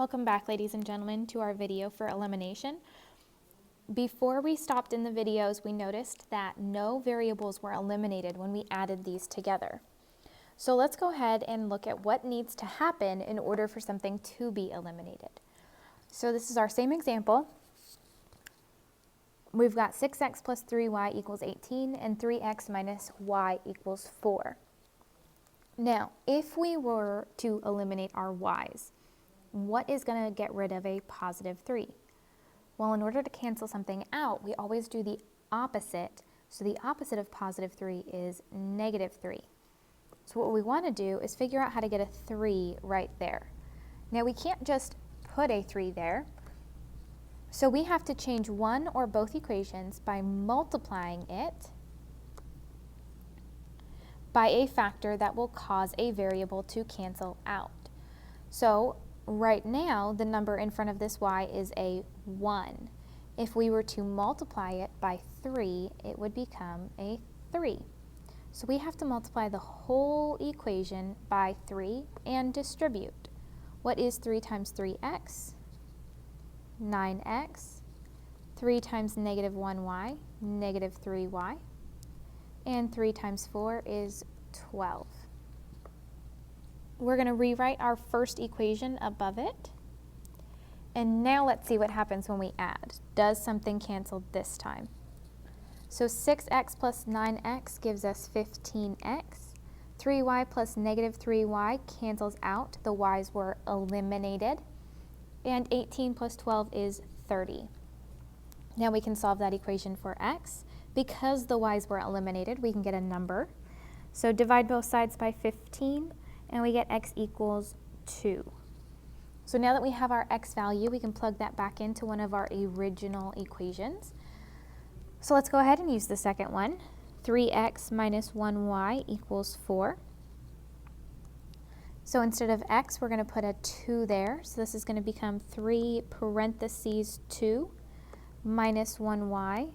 Welcome back, ladies and gentlemen, to our video for elimination. Before we stopped in the videos, we noticed that no variables were eliminated when we added these together. So let's go ahead and look at what needs to happen in order for something to be eliminated. So this is our same example. We've got 6x plus 3y equals 18 and 3x minus y equals 4. Now, if we were to eliminate our y's, what is going to get rid of a positive 3? Well, in order to cancel something out, we always do the opposite. So the opposite of positive 3 is negative 3. So what we want to do is figure out how to get a 3 right there. Now, we can't just put a 3 there. So we have to change one or both equations by multiplying it by a factor that will cause a variable to cancel out. So right now, the number in front of this y is a 1. If we were to multiply it by 3, it would become a 3. So we have to multiply the whole equation by 3 and distribute. What is 3 times 3x? 9x. 3 times negative 1y, negative 3y. And 3 times 4 is 12. We're going to rewrite our first equation above it. And now let's see what happens when we add. Does something cancel this time? So 6x plus 9x gives us 15x. 3y plus negative 3y cancels out. The y's were eliminated. And 18 plus 12 is 30. Now we can solve that equation for x. Because the y's were eliminated, we can get a number. So divide both sides by 15. And we get x equals 2. So now that we have our x value, we can plug that back into one of our original equations. So let's go ahead and use the second one. 3x minus 1y equals 4. So instead of x, we're going to put a 2 there. So this is going to become 3 parentheses 2 minus 1y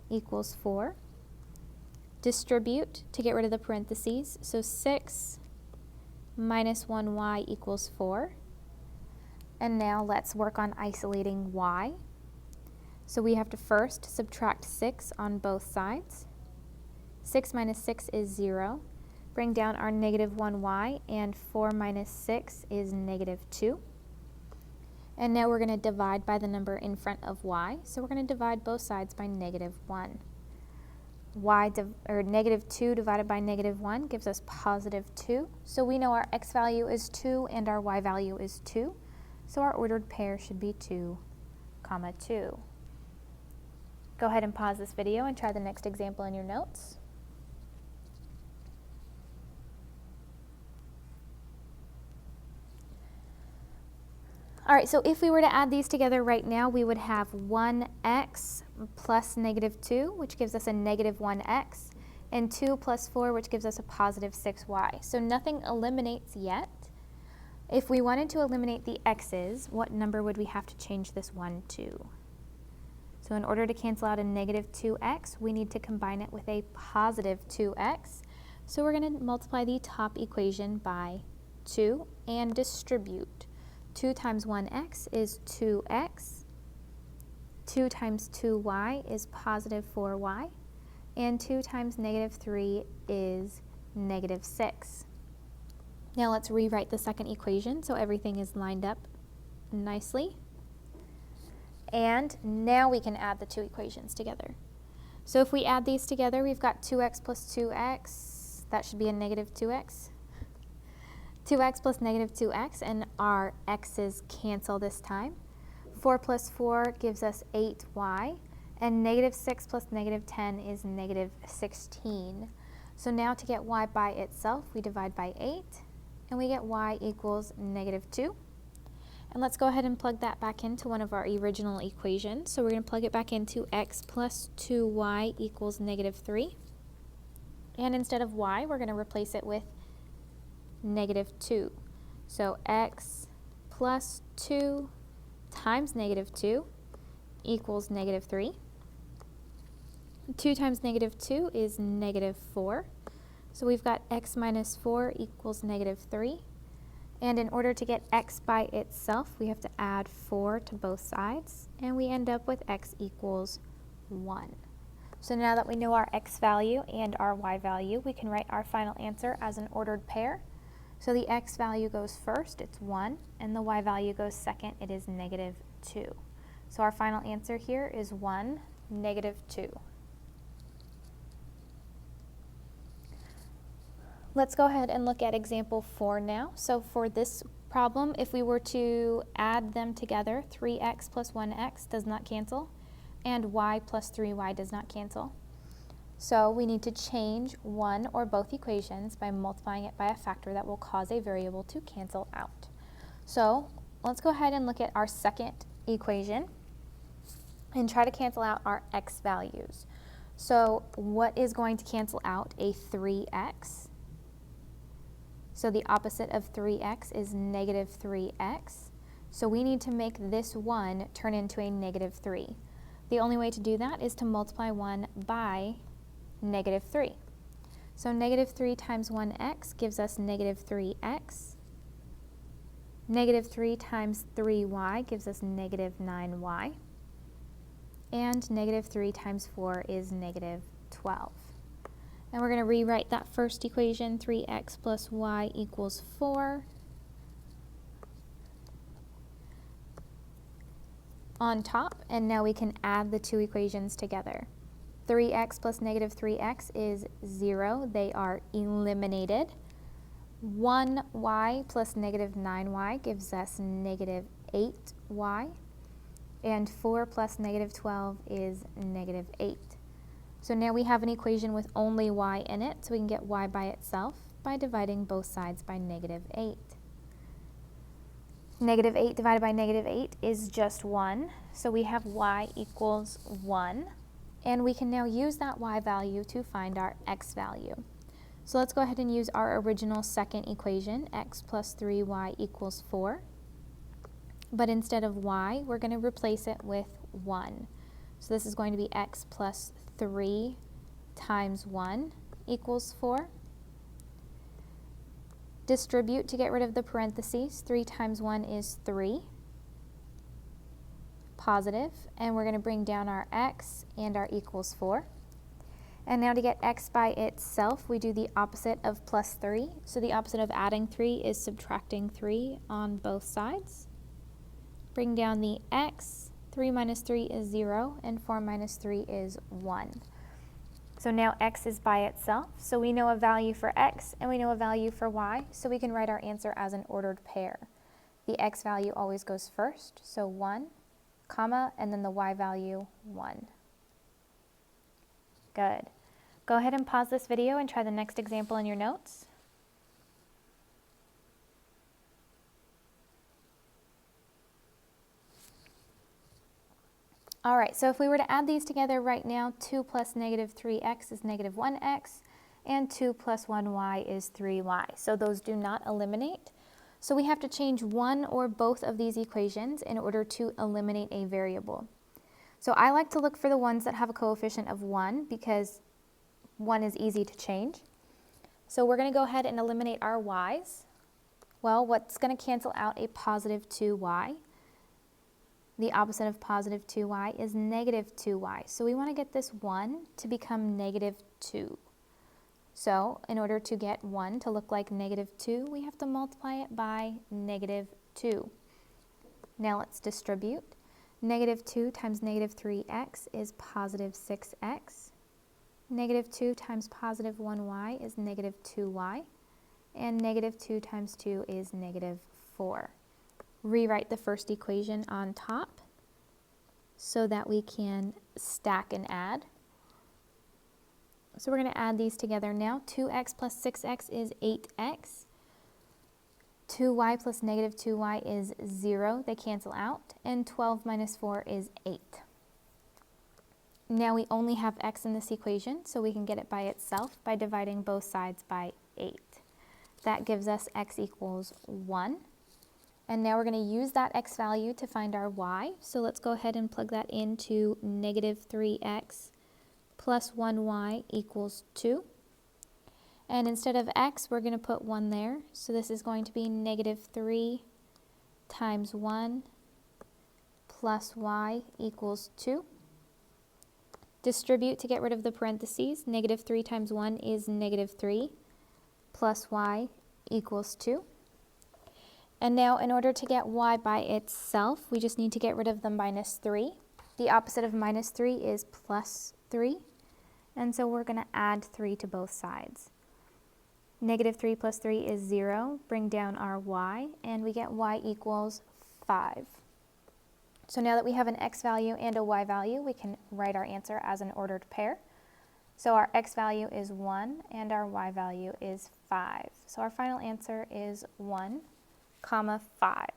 equals 4. Distribute to get rid of the parentheses. So 6 minus 1y equals 4. And now let's work on isolating y. So we have to first subtract 6 on both sides. 6 minus 6 is 0. Bring down our negative 1y, and 4 minus 6 is negative 2. And now we're going to divide by the number in front of y. So we're going to divide both sides by negative 1. Negative 2 divided by negative 1 gives us positive 2. So we know our x value is 2 and our y value is 2. So our ordered pair should be 2, 2. Go ahead and pause this video and try the next example in your notes. All right, so if we were to add these together right now, we would have 1x plus negative 2, which gives us a negative 1x, and 2 plus 4, which gives us a positive 6y. So nothing eliminates yet. If we wanted to eliminate the x's, what number would we have to change this 1 to? So in order to cancel out a negative 2x, we need to combine it with a positive 2x. So we're going to multiply the top equation by 2 and distribute. 2 times 1x is 2x. 2 times 2y is positive 4y. And 2 times negative 3 is negative 6. Now let's rewrite the second equation so everything is lined up nicely. And now we can add the two equations together. So if we add these together, we've got 2x plus 2x. That should be a negative 2x. 2x plus negative 2x, and our x's cancel this time. 4 plus 4 gives us 8y, and negative 6 plus negative 10 is negative 16. So now to get y by itself, we divide by 8, and we get y equals negative 2. And let's go ahead and plug that back into one of our original equations. So we're going to plug it back into x plus 2y equals negative 3. And instead of y, we're going to replace it with negative 2. So x plus 2 times negative 2 equals negative 3. 2 times negative 2 is negative 4. So we've got x minus 4 equals negative 3. And in order to get x by itself, we have to add 4 to both sides, and we end up with x equals 1. So now that we know our x value and our y value, we can write our final answer as an ordered pair. So the x value goes first, it's 1, and the y value goes second, it is -2. So our final answer here is 1, -2. Let's go ahead and look at example 4 now. So for this problem, if we were to add them together, 3x plus 1x does not cancel, and y plus 3y does not cancel. So we need to change one or both equations by multiplying it by a factor that will cause a variable to cancel out. So let's go ahead and look at our second equation and try to cancel out our x values. So what is going to cancel out? A 3x. So the opposite of 3x is -3x. So we need to make this 1 turn into a -3. The only way to do that is to multiply 1 by -3. So -3 times 1x gives us -3x. -3 times 3y gives us -9y. And -3 times 4 is -12. And we're going to rewrite that first equation, 3x plus y equals 4. On top, and now we can add the two equations together. 3x plus -3x is 0. They are eliminated. 1y plus -9y gives us -8y. And 4 plus -12 is -8. So now we have an equation with only y in it, so we can get y by itself by dividing both sides by -8. -8 divided by -8 is just 1, so we have y equals 1. And we can now use that y value to find our x value. So let's go ahead and use our original second equation, x plus 3y equals 4. But instead of y, we're going to replace it with 1. So this is going to be x plus 3 times 1 equals 4. Distribute to get rid of the parentheses. 3 times 1 is 3. Positive, and we're going to bring down our x and our equals 4. And now to get x by itself, we do the opposite of plus 3. So the opposite of adding 3 is subtracting 3 on both sides. Bring down the x. 3 minus 3 is 0, and 4 minus 3 is 1. So now x is by itself, so we know a value for x and we know a value for y, so we can write our answer as an ordered pair. The x value always goes first, so 1, comma, and then the y value 1. Good. Go ahead and pause this video and try the next example in your notes. All right, so if we were to add these together right now, 2 plus -3x is -1x, and 2 plus 1y is 3y. So those do not eliminate. So we have to change one or both of these equations in order to eliminate a variable. So I like to look for the ones that have a coefficient of 1 because 1 is easy to change. So we're going to go ahead and eliminate our y's. Well, what's going to cancel out a positive 2y? The opposite of positive 2y is -2y. So we want to get this 1 to become -2. So in order to get 1 to look like -2, we have to multiply it by -2. Now let's distribute. -2 times -3x is positive 6x. -2 times positive 1y is -2y. And -2 times 2 is -4. Rewrite the first equation on top so that we can stack and add. So we're going to add these together now. 2x plus 6x is 8x. 2y plus -2y is 0. They cancel out. And 12 minus 4 is 8. Now we only have x in this equation, so we can get it by itself by dividing both sides by 8. That gives us x equals 1. And now we're going to use that x value to find our y. So let's go ahead and plug that into -3x plus 1y equals 2. And instead of x, we're going to put 1 there. So this is going to be negative 3 times 1 plus y equals 2. Distribute to get rid of the parentheses. Negative 3 times 1 is negative 3 plus y equals 2. And now in order to get y by itself, we just need to get rid of the minus 3. The opposite of minus 3 is plus 3. And so we're going to add 3 to both sides. Negative 3 plus 3 is 0. Bring down our y, and we get y equals 5. So now that we have an x value and a y value, we can write our answer as an ordered pair. So our x value is 1, and our y value is 5. So our final answer is 1, 5.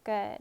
Good.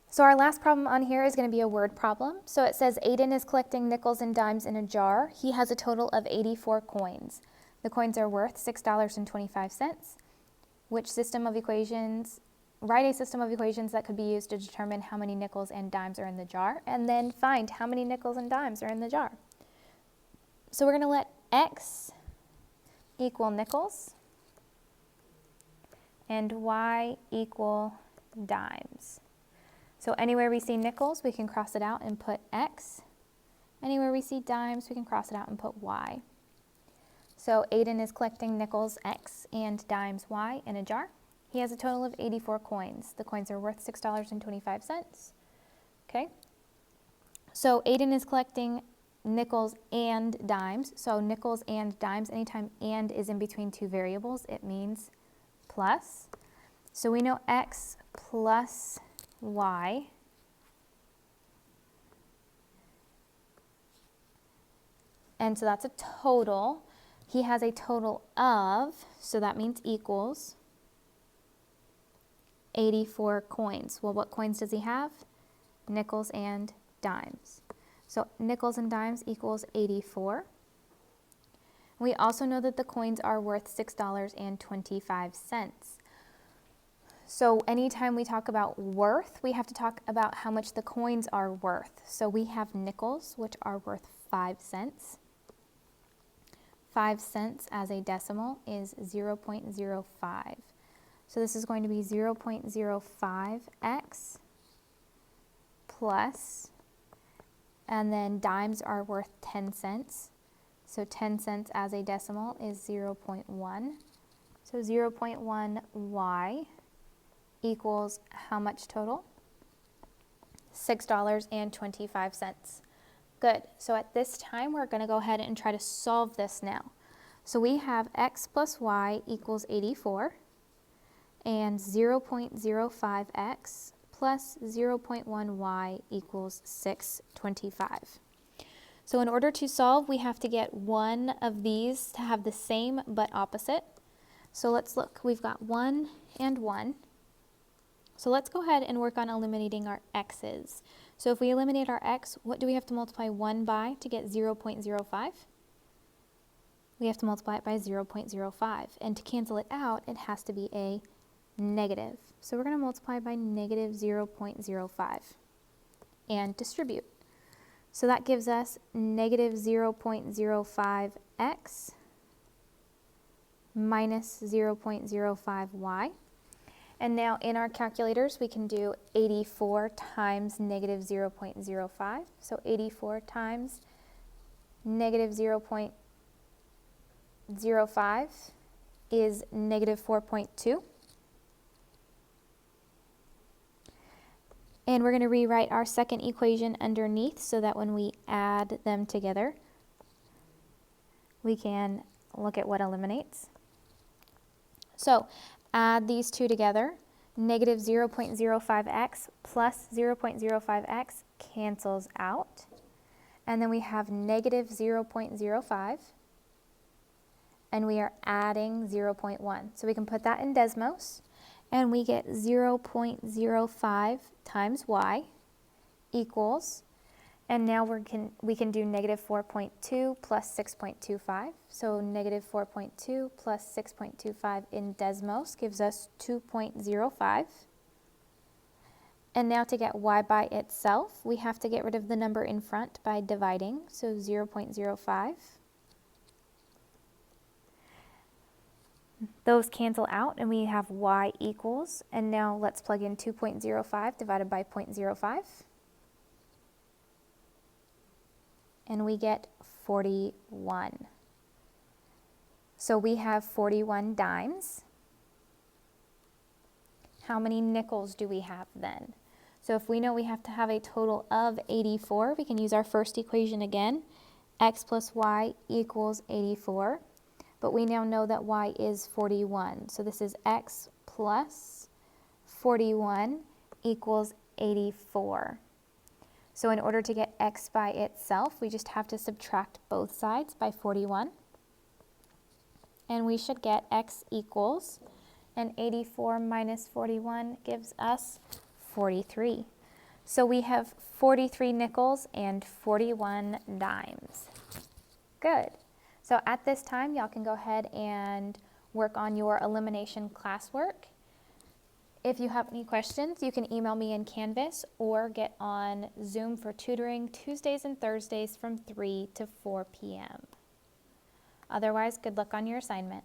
So our last problem on here is going to be a word problem. So it says Aiden is collecting nickels and dimes in a jar. He has a total of 84 coins. The coins are worth $6.25. Which system of equations, write a system of equations that could be used to determine how many nickels and dimes are in the jar, and then find how many nickels and dimes are in the jar. So we're going to let x equal nickels and y equal dimes. So anywhere we see nickels, we can cross it out and put x. Anywhere we see dimes, we can cross it out and put y. So Aiden is collecting nickels x and dimes y in a jar. He has a total of 84 coins. The coins are worth $6.25. Okay. So Aiden is collecting nickels and dimes. So nickels and dimes, anytime and is in between two variables, it means plus. So we know x plus y and so that's a total. He has a total of, so that means equals, 84 coins. Well, what coins does he have? Nickels and dimes. So nickels and dimes equals 84. We also know that the coins are worth $6.25. So anytime we talk about worth, we have to talk about how much the coins are worth. So we have nickels, which are worth 5 cents. 5 cents as a decimal is 0.05. So this is going to be 0.05x plus, and then dimes are worth 10 cents. So 10 cents as a decimal is 0.1. So 0.1y equals how much total? $6.25. Good. So at this time, we're going to go ahead and try to solve this now. So we have x plus y equals 84, and 0.05x plus 0.1y equals 625. So in order to solve, we have to get one of these to have the same but opposite. So let's look. We've got 1 and 1. So let's go ahead and work on eliminating our x's. So if we eliminate our x, what do we have to multiply 1 by to get 0.05? We have to multiply it by 0.05. And to cancel it out, it has to be a negative. So we're going to multiply by negative 0.05 and distribute. So that gives us negative 0.05x minus 0.05y. And now in our calculators, we can do 84 times negative 0.05. So 84 times negative 0.05 is negative 4.2. And we're going to rewrite our second equation underneath so that when we add them together, we can look at what eliminates. So add these two together. Negative 0.05x plus 0.05x cancels out. And then we have negative 0.05. And we are adding 0.1. So we can put that in Desmos. And we get 0.05 times y equals, and now we can do negative 4.2 plus 6.25. So negative 4.2 plus 6.25 in Desmos gives us 2.05. And now to get y by itself, we have to get rid of the number in front by dividing, so 0.05. Those cancel out and we have y equals, and now let's plug in 2.05 divided by 0.05. And we get 41. So we have 41 dimes. How many nickels do we have then? So if we know we have to have a total of 84, we can use our first equation again. X plus y equals 84. But we now know that y is 41. So this is x plus 41 equals 84. So in order to get x by itself, we just have to subtract both sides by 41. And we should get x equals, and 84 minus 41 gives us 43. So we have 43 nickels and 41 dimes. Good. So at this time, y'all can go ahead and work on your elimination classwork. If you have any questions, you can email me in Canvas or get on Zoom for tutoring Tuesdays and Thursdays from 3 to 4 p.m. Otherwise, good luck on your assignment.